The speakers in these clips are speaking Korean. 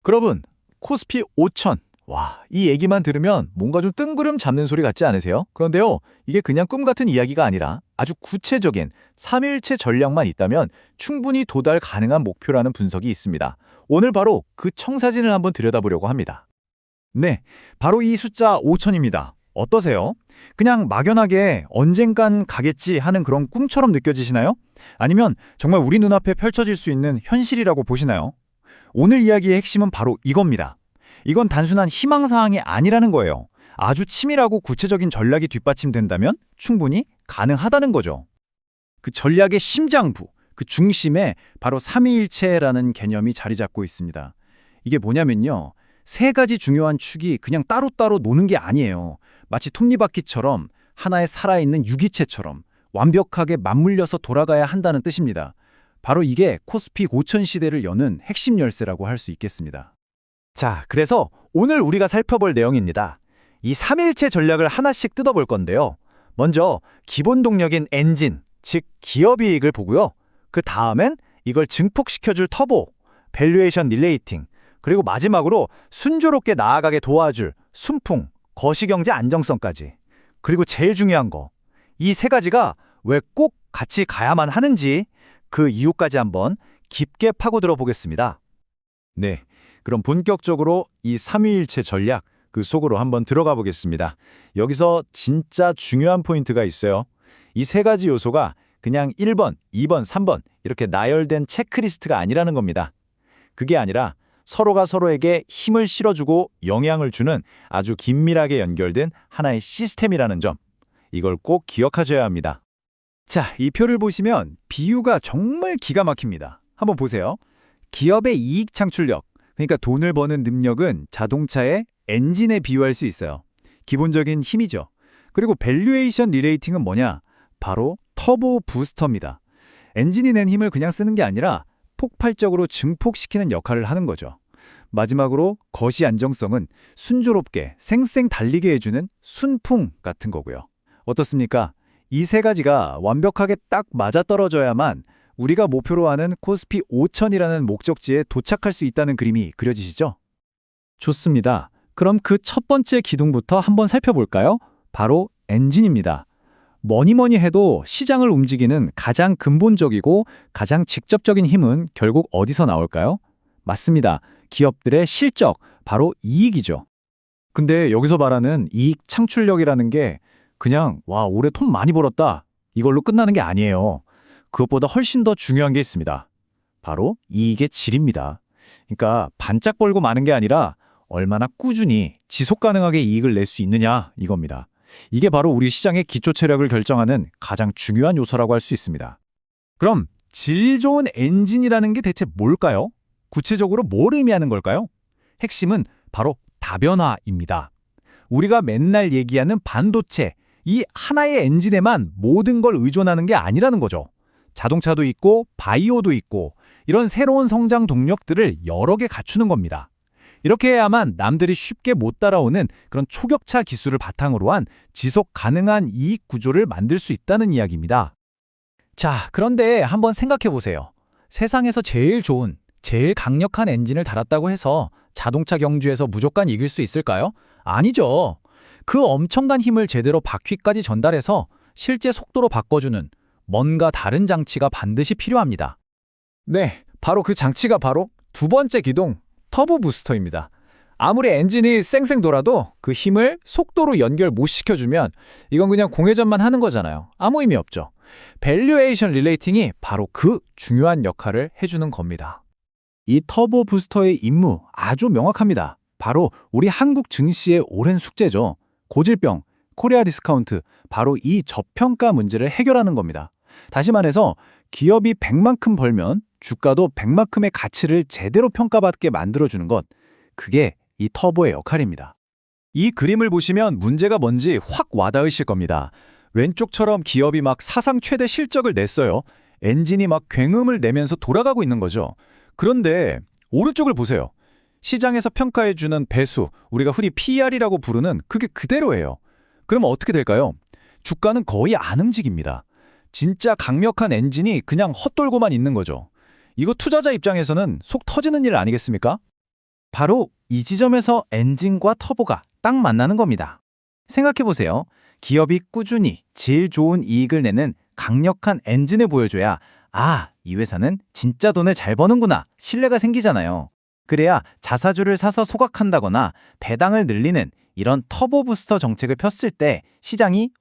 여러분, 코스피 5천. 와, 이 얘기만 들으면 뭔가 좀 뜬구름 잡는 소리 같지 않으세요? 그런데요, 이게 그냥 꿈 같은 이야기가 아니라 아주 구체적인 3일체 전략만 있다면 충분히 도달 가능한 목표라는 분석이 있습니다. 오늘 바로 그 청사진을 한번 들여다보려고 합니다. 네, 바로 이 숫자 5천입니다. 어떠세요? 그냥 막연하게 언젠간 가겠지 하는 그런 꿈처럼 느껴지시나요? 아니면 정말 우리 눈앞에 펼쳐질 수 있는 현실이라고 보시나요? 오늘 이야기의 핵심은 바로 이겁니다. 이건 단순한 희망사항이 아니라는 거예요. 아주 치밀하고 구체적인 전략이 뒷받침된다면 충분히 가능하다는 거죠. 그 전략의 심장부, 그 중심에 바로 삼위일체라는 개념이 자리 잡고 있습니다. 이게 뭐냐면요. 세 가지 중요한 축이 그냥 따로따로 노는 게 아니에요. 마치 톱니바퀴처럼 하나의 살아있는 유기체처럼 완벽하게 맞물려서 돌아가야 한다는 뜻입니다. 바로 이게 코스피 5천 시대를 여는 핵심 열쇠라고 할 수 있겠습니다. 자, 그래서 오늘 우리가 살펴볼 내용입니다. 이 3일체 전략을 하나씩 뜯어볼 건데요. 먼저 기본 동력인 엔진, 즉 기업이익을 보고요. 그 다음엔 이걸 증폭시켜줄 터보, 밸류에이션 릴레이팅, 그리고 마지막으로 순조롭게 나아가게 도와줄 순풍, 거시경제 안정성까지. 그리고 제일 중요한 거, 이 세 가지가 왜 꼭 같이 가야만 하는지 그 이유까지 한번 깊게 파고들어 보겠습니다. 네, 그럼 본격적으로 이 삼위일체 전략 그 속으로 한번 들어가 보겠습니다. 여기서 진짜 중요한 포인트가 있어요. 이 세 가지 요소가 그냥 1번, 2번, 3번 이렇게 나열된 체크리스트가 아니라는 겁니다. 그게 아니라 서로가 서로에게 힘을 실어주고 영향을 주는 아주 긴밀하게 연결된 하나의 시스템이라는 점. 이걸 꼭 기억하셔야 합니다. 자, 이 표를 보시면 비유가 정말 기가 막힙니다. 한번 보세요. 기업의 이익 창출력, 그러니까 돈을 버는 능력은 자동차의 엔진에 비유할 수 있어요. 기본적인 힘이죠. 그리고 밸류에이션 리레이팅은 뭐냐? 바로 터보 부스터입니다. 엔진이 낸 힘을 그냥 쓰는 게 아니라 폭발적으로 증폭시키는 역할을 하는 거죠. 마지막으로 거시 안정성은 순조롭게 쌩쌩 달리게 해주는 순풍 같은 거고요. 어떻습니까? 이 세 가지가 완벽하게 딱 맞아떨어져야만 우리가 목표로 하는 코스피 5천이라는 목적지에 도착할 수 있다는 그림이 그려지시죠? 좋습니다. 그럼 그 첫 번째 기둥부터 한번 살펴볼까요? 바로 엔진입니다. 뭐니 해도 시장을 움직이는 가장 근본적이고 가장 직접적인 힘은 결국 어디서 나올까요? 맞습니다. 기업들의 실적, 바로 이익이죠. 근데 여기서 말하는 이익 창출력이라는 게 그냥 와, 올해 돈 많이 벌었다 이걸로 끝나는 게 아니에요. 그것보다 훨씬 더 중요한 게 있습니다. 바로 이익의 질입니다. 그러니까 반짝 벌고 마는 게 아니라 얼마나 꾸준히 지속 가능하게 이익을 낼 수 있느냐 이겁니다. 이게 바로 우리 시장의 기초 체력을 결정하는 가장 중요한 요소라고 할 수 있습니다. 그럼 질 좋은 엔진이라는 게 대체 뭘까요? 구체적으로 뭘 의미하는 걸까요? 핵심은 바로 다변화입니다. 우리가 맨날 얘기하는 반도체, 이 하나의 엔진에만 모든 걸 의존하는 게 아니라는 거죠. 자동차도 있고 바이오도 있고 이런 새로운 성장 동력들을 여러 개 갖추는 겁니다. 이렇게 해야만 남들이 쉽게 못 따라오는 그런 초격차 기술을 바탕으로 한 지속 가능한 이익 구조를 만들 수 있다는 이야기입니다. 자, 그런데 한번 생각해 보세요. 세상에서 제일 좋은, 제일 강력한 엔진을 달았다고 해서 자동차 경주에서 무조건 이길 수 있을까요? 아니죠. 그 엄청난 힘을 제대로 바퀴까지 전달해서 실제 속도로 바꿔주는 뭔가 다른 장치가 반드시 필요합니다. 네, 바로 그 장치가 바로 두 번째 기둥, 터보 부스터입니다. 아무리 엔진이 쌩쌩 돌아도 그 힘을 속도로 연결 못 시켜주면 이건 그냥 공회전만 하는 거잖아요. 아무 의미 없죠. 밸류에이션 릴레이팅이 바로 그 중요한 역할을 해주는 겁니다. 이 터보 부스터의 임무 아주 명확합니다. 바로 우리 한국 증시의 오랜 숙제죠. 고질병, 코리아 디스카운트, 바로 이 저평가 문제를 해결하는 겁니다. 다시 말해서 기업이 100만큼 벌면 주가도 100만큼의 가치를 제대로 평가받게 만들어주는 것, 그게 이 터보의 역할입니다. 이 그림을 보시면 문제가 뭔지 확 와닿으실 겁니다. 왼쪽처럼 기업이 막 사상 최대 실적을 냈어요. 엔진이 막 굉음을 내면서 돌아가고 있는 거죠. 그런데 오른쪽을 보세요. 시장에서 평가해주는 배수, 우리가 흔히 PER이라고 부르는 그게 그대로예요. 그러면 어떻게 될까요? 주가는 거의 안 움직입니다. 진짜 강력한 엔진이 그냥 헛돌고만 있는 거죠. 이거 투자자 입장에서는 속 터지는 일 아니겠습니까? 바로 이 지점에서 엔진과 터보가 딱 만나는 겁니다. 생각해보세요. 기업이 꾸준히 질 좋은 이익을 내는 강력한 엔진을 보여줘야 이 회사는 진짜 돈을 잘 버는구나 신뢰가 생기잖아요. 그래야 자사주를 사서 소각한다거나 배당을 늘리는 이런 터보 부스터 정책을 폈을 때 시장이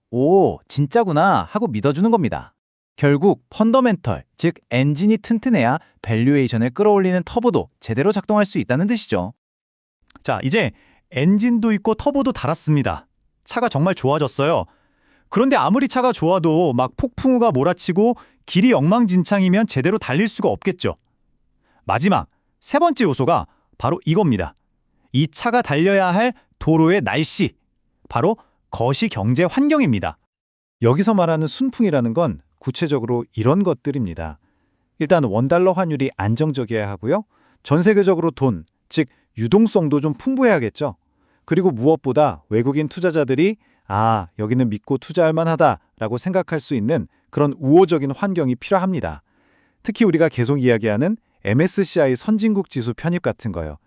진짜구나 하고 믿어주는 겁니다. 결국 펀더멘털, 즉 엔진이 튼튼해야 밸류에이션을 끌어올리는 터보도 제대로 작동할 수 있다는 뜻이죠. 자, 이제 엔진도 있고 터보도 달았습니다. 차가 정말 좋아졌어요. 그런데 아무리 차가 좋아도 막 폭풍우가 몰아치고 길이 엉망진창이면 제대로 달릴 수가 없겠죠. 마지막, 세 번째 요소가 바로 이겁니다. 이 차가 달려야 할 도로의 날씨, 바로 거시 경제 환경입니다. 여기서 말하는 순풍이라는 건 구체적으로 이런 것들입니다. 일단 원달러 환율이 안정적이어야 하고요. 전 세계적으로 돈, 즉 유동성도 좀 풍부해야겠죠. 그리고 무엇보다 외국인 투자자들이 여기는 믿고 투자할 만하다라고 생각할 수 있는 그런 우호적인 환경이 필요합니다. 특히 우리가 계속 이야기하는 MSCI 선진국 지수 편입 같은 거요.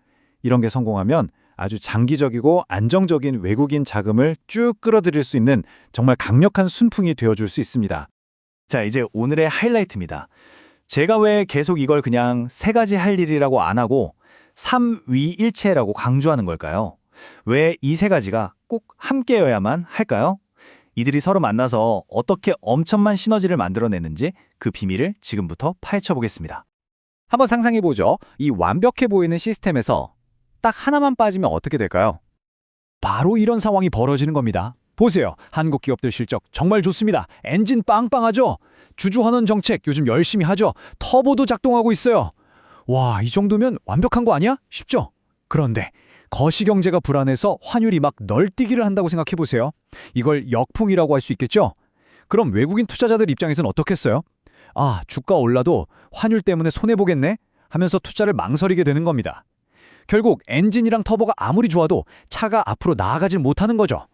이런 게 성공하면 아주 장기적이고 안정적인 외국인 자금을 쭉 끌어들일 수 있는 정말 강력한 순풍이 되어줄 수 있습니다. 자, 이제 오늘의 하이라이트입니다. 제가 왜 계속 이걸 그냥 세 가지 할 일이라고 안 하고 삼위일체라고 강조하는 걸까요? 왜 이 세 가지가 꼭 함께여야만 할까요? 이들이 서로 만나서 어떻게 엄청난 시너지를 만들어내는지 그 비밀을 지금부터 파헤쳐 보겠습니다. 한번 상상해보죠. 이 완벽해 보이는 시스템에서 딱 하나만 빠지면 어떻게 될까요? 바로 이런 상황이 벌어지는 겁니다. 보세요. 한국 기업들 실적 정말 좋습니다. 엔진 빵빵하죠? 주주환원 정책 요즘 열심히 하죠? 터보도 작동하고 있어요. 와, 이 정도면 완벽한 거 아니야? 쉽죠? 그런데 거시경제가 불안해서 환율이 막 널뛰기를 한다고 생각해보세요. 이걸 역풍이라고 할 수 있겠죠? 그럼 외국인 투자자들 입장에서는 어떻겠어요? 주가 올라도 환율 때문에 손해보겠네? 하면서 투자를 망설이게 되는 겁니다. 결국 엔진이랑 터보가 아무리 좋아도 차가 앞으로 나아가질 못하는 거죠.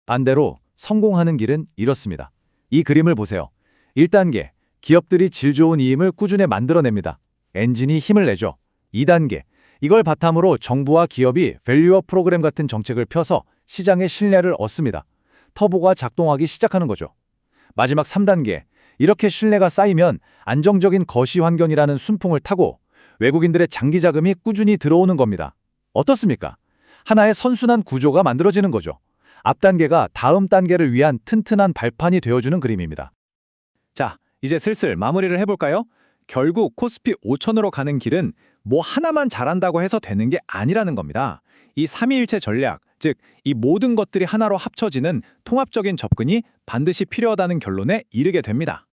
반대로 성공하는 길은 이렇습니다. 이 그림을 보세요. 1단계, 기업들이 질 좋은 이임을 꾸준히 만들어냅니다. 엔진이 힘을 내죠. 2단계, 이걸 바탕으로 정부와 기업이 밸류업 프로그램 같은 정책을 펴서 시장의 신뢰를 얻습니다. 터보가 작동하기 시작하는 거죠. 마지막 3단계, 이렇게 신뢰가 쌓이면 안정적인 거시 환경이라는 순풍을 타고 외국인들의 장기 자금이 꾸준히 들어오는 겁니다. 어떻습니까? 하나의 선순환 구조가 만들어지는 거죠. 앞 단계가 다음 단계를 위한 튼튼한 발판이 되어주는 그림입니다. 자, 이제 슬슬 마무리를 해볼까요? 결국 코스피 5천으로 가는 길은 뭐 하나만 잘한다고 해서 되는 게 아니라는 겁니다. 이 삼위일체 전략, 즉 이 모든 것들이 하나로 합쳐지는 통합적인 접근이 반드시 필요하다는 결론에 이르게 됩니다.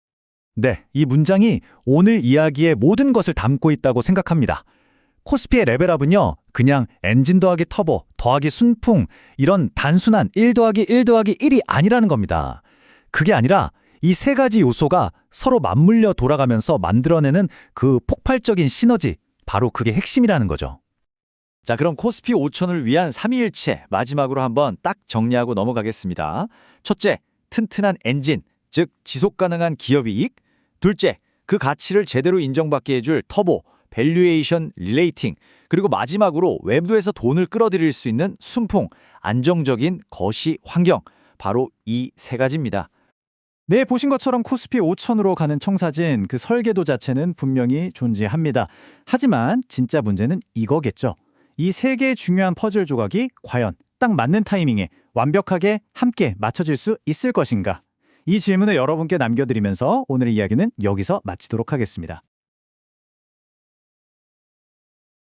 네, 이 문장이 오늘 이야기의 모든 것을 담고 있다고 생각합니다. 코스피의 레벨업은요, 그냥 엔진 더하기 터보 더하기 순풍 이런 단순한 1 더하기 1 더하기 1이 아니라는 겁니다. 그게 아니라 이 세 가지 요소가 서로 맞물려 돌아가면서 만들어내는 그 폭발적인 시너지, 바로 그게 핵심이라는 거죠. 자, 그럼 코스피 5천을 위한 삼위일체 마지막으로 한번 딱 정리하고 넘어가겠습니다. 첫째, 튼튼한 엔진, 즉 지속 가능한 기업 이익. 둘째, 그 가치를 제대로 인정받게 해줄 터보, 밸류에이션 릴레이팅. 그리고 마지막으로 외부에서 돈을 끌어들일 수 있는 순풍, 안정적인 거시 환경. 바로 이 세 가지입니다. 네, 보신 것처럼 코스피 5천으로 가는 청사진 그 설계도 자체는 분명히 존재합니다. 하지만 진짜 문제는 이거겠죠. 이 세 개의 중요한 퍼즐 조각이 과연 딱 맞는 타이밍에 완벽하게 함께 맞춰질 수 있을 것인가? 이 질문을 여러분께 남겨드리면서 오늘의 이야기는 여기서 마치도록 하겠습니다.